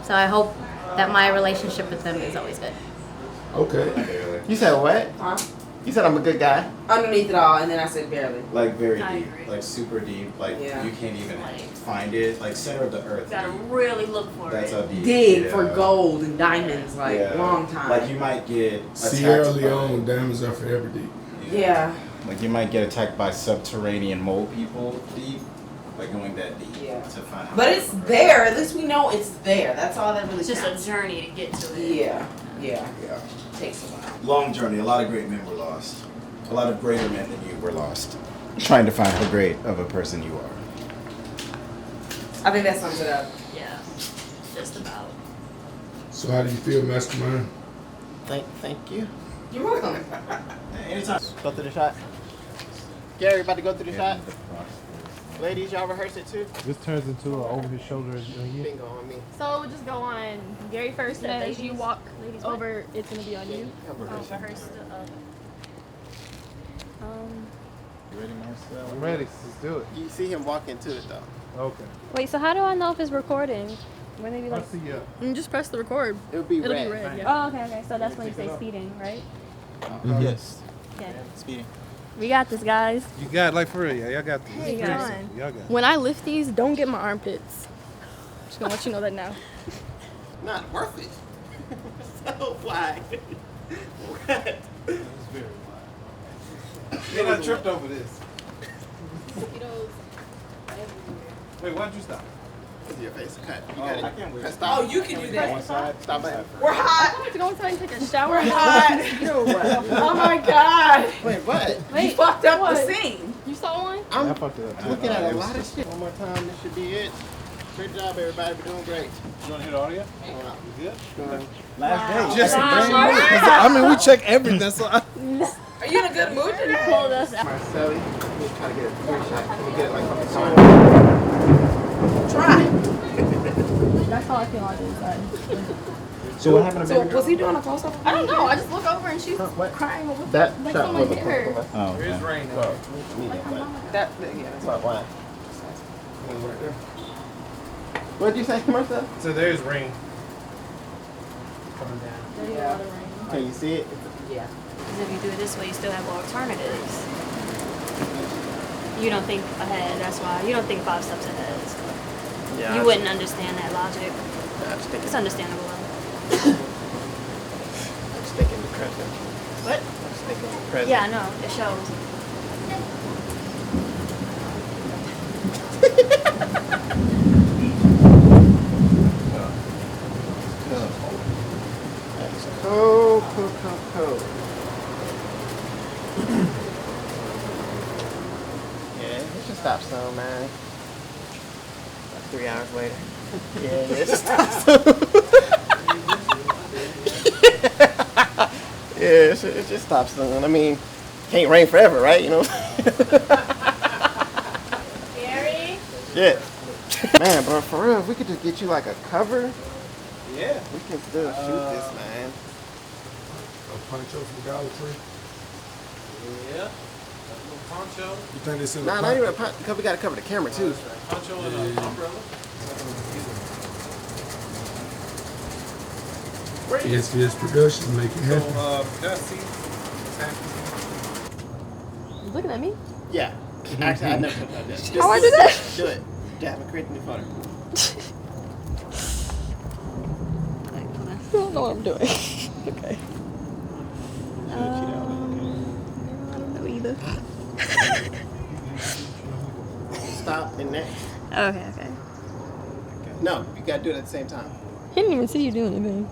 So I hope that my relationship with them is always good. Okay. You said what? Huh? You said I'm a good guy. Underneath it all, and then I said barely. Like very I deep, agree. like super deep. Like Yeah. you can't even find it. Like center of the earth. Gotta really look for That's it. how deep. Dig for Yeah. gold and diamonds, like Yeah. long time. Like you might get Sierra attacked by- Leone, diamonds are forever deep. Yeah. Like you might get attacked by subterranean mole people deep, like going that deep Yeah. to find out. But it's there. At least we know it's there. That's all that really It's just counts. a journey to get to it. Yeah. Yeah. Yeah. Takes a while. Long journey. A lot of great men were lost. A lot of greater men than you were lost. Trying to find how great of a person you are. I think that sums it up. Yeah. Just about. So how do you feel, Mastermind? Thank you. You're welcome. Anytime. Go through the shot. Gary, about to go through the shot. Ladies, y'all rehearse it too? This turns into an over his shoulder. Bingo on me. So we'll just go on Gary first, and as you walk over, it's gonna be on you. Rehearse. You ready, Marcel? I'm ready. Let's do it. You see him walk into it though. Okay. Wait, so how do I know if it's recording? When they be I like, see ya. just press the record. It'll be It'll red. be red. Yeah. Oh, okay. So that's when you say speeding, right? Yes. Okay. Speeding. We got this, guys. You got it, like for real. Yeah, y'all got this. Hey, It's pretty guys. simple. Y'all got it. When I lift these, don't get my armpits. Just gonna let you know that now. Not worth it. So why? What? It's very wide. Then I tripped over this. Wait, why'd you stop? Your face cut. You Oh, got I it. can't wait. Press Oh, stop. you can do that. One side. Stop it. We're I hot. have to go inside and take a shower. We're hot. Oh my god. Wait, what? You fucked up the scene. You saw one? I I'm fucked it up. looking at a lot of shit. One more time, this should be it. Great job, everybody. We're doing great. You want to hear the audio? You good? Last day. Just brand new. 'Cause I mean, we check everything. So Are you in a good mood today? Pull this out. Marcelli, let me try to get a clear shot. Can you get it like from the side? Try. That's how I feel on the inside. So what happened to So baby girl? was he doing a close up? I don't know. I just look over and she's What? crying. What That like shot someone was hit her. Oh, there is okay. rain. Well, medium, but Yeah, that's that's why. What did you say, Marcel? So there's rain. Coming down. There's a lot of rain. Can you see it? Yeah. Because if you do it this way, you still have alternatives. You don't think ahead, that's why. You don't think 5 steps ahead. So Yeah. you wouldn't understand that logic. That's It's understandable though. I'm sticking to present. What? I'm sticking to present. Yeah, I know. It shows. That's cool. Yeah, it should stop soon, man. About 3 hours later. Yeah, it should stop soon. Yeah, it should stop soon. I mean, can't rain forever, right? You know? Gary? Shit. Man, bro, for real, if we could just get you like a cover, Yeah. we can still shoot this, man. A poncho from Dollar Tree. Yeah. A little poncho. You think this is Nah, not even a poncho, because we gotta cover the camera too. Poncho and an umbrella. SVS Productions, make it So, happen. that seat. You looking at me? Yeah. Actually, I never took that. How I do that? Do it. Yeah, create a new photo. I don't know what I'm doing. Okay. I don't know either. Stop and next. Okay. No, you gotta do it at the same time. He didn't even see you doing anything.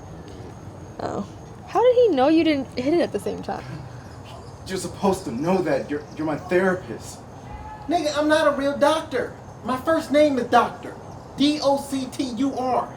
Oh. How did he know you didn't hit it at the same time? You're supposed to know that. You're my therapist. Nigga, I'm not a real doctor. My first name is Doctor. D-O-C-T-U-R.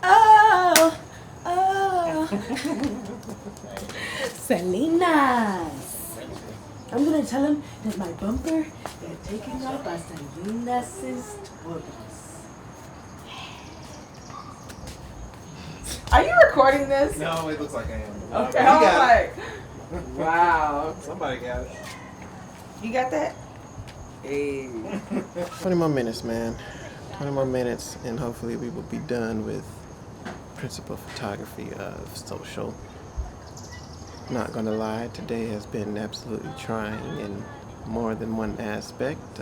Oh, Salinas. I'm gonna tell him that my bumper got taken out by Salinas' tour bus. Are you recording this? No, it looks like I am. Okay, I was like, wow. Somebody got it. You got that? Hey. 20 more minutes, man. 20 more minutes, and hopefully we will be done with principal photography of social. Not gonna lie, today has been absolutely trying in more than one aspect.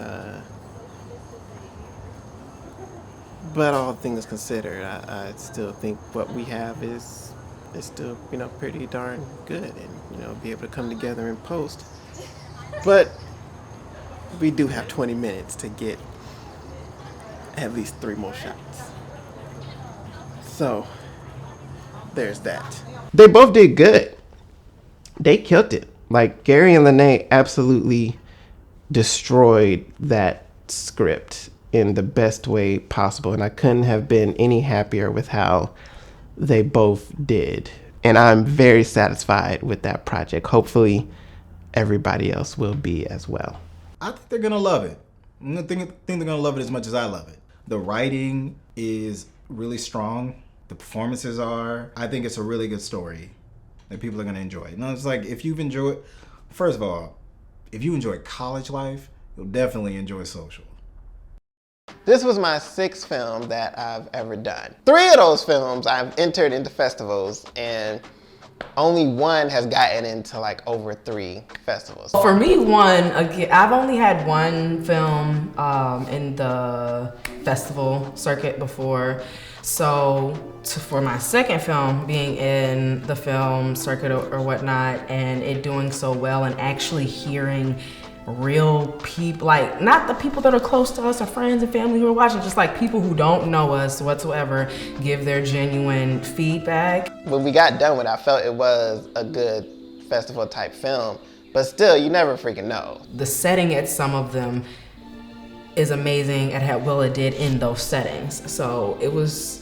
But all things considered, I still think what we have is still, pretty darn good, and, be able to come together and post. But we do have 20 minutes to get at least 3 more shots. So, there's that. They both did good. They killed it. Like, Gary and Lene absolutely destroyed that script in the best way possible, and I couldn't have been any happier with how they both did. And I'm very satisfied with that project. Hopefully, everybody else will be as well. I think they're gonna love it. I think they're gonna love it as much as I love it. The writing is really strong. The performances are. I think it's a really good story that people are gonna enjoy. It's like if you've enjoyed, first of all, if you enjoy college life, you'll definitely enjoy social. This was my 6th film that I've ever done. 3 of those films I've entered into festivals, and only 1 has gotten into like over 3 festivals. For me, I've only had 1 film in the festival circuit before. So for my 2nd film, being in the film circuit or whatnot, and it doing so well, and actually hearing real people, like not the people that are close to us or friends and family who are watching, just like people who don't know us whatsoever give their genuine feedback. When we got done with it, I felt it was a good festival type film, but still, you never freaking know. The setting at some of them is amazing at how well it did in those settings. So it was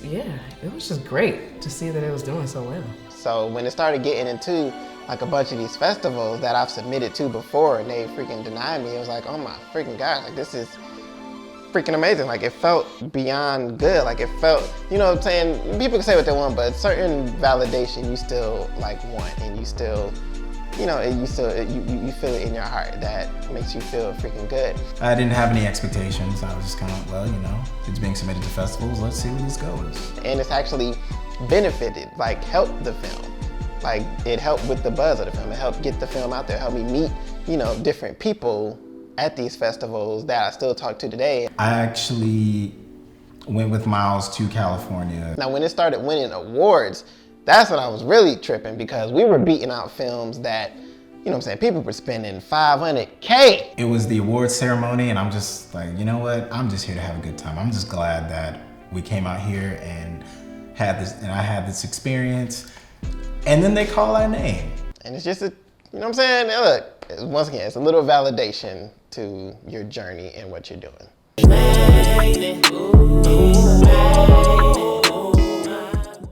just great to see that it was doing so well. So when it started getting into like a bunch of these festivals that I've submitted to before and they freaking denied me, it was like, oh my freaking God, like this is freaking amazing. Like it felt beyond good. Like it felt, you know what I'm saying? People can say what they want, but certain validation you still like want, and you still, you feel it in your heart that makes you feel freaking good. I didn't have any expectations. I was just kind of, well, it's being submitted to festivals. Let's see where this goes. And it's actually benefited, like helped the film. Like it helped with the buzz of the film. It helped get the film out there, helped me meet, different people at these festivals that I still talk to today. I actually went with Miles to California. Now when it started winning awards, that's when I was really tripping, because we were beating out films that, people were spending $500K. It was the awards ceremony, and I'm just like, you know what? I'm just here to have a good time. I'm just glad that we came out here and I had this experience. And then they call our name. And it's just look, once again, it's a little validation to your journey and what you're doing.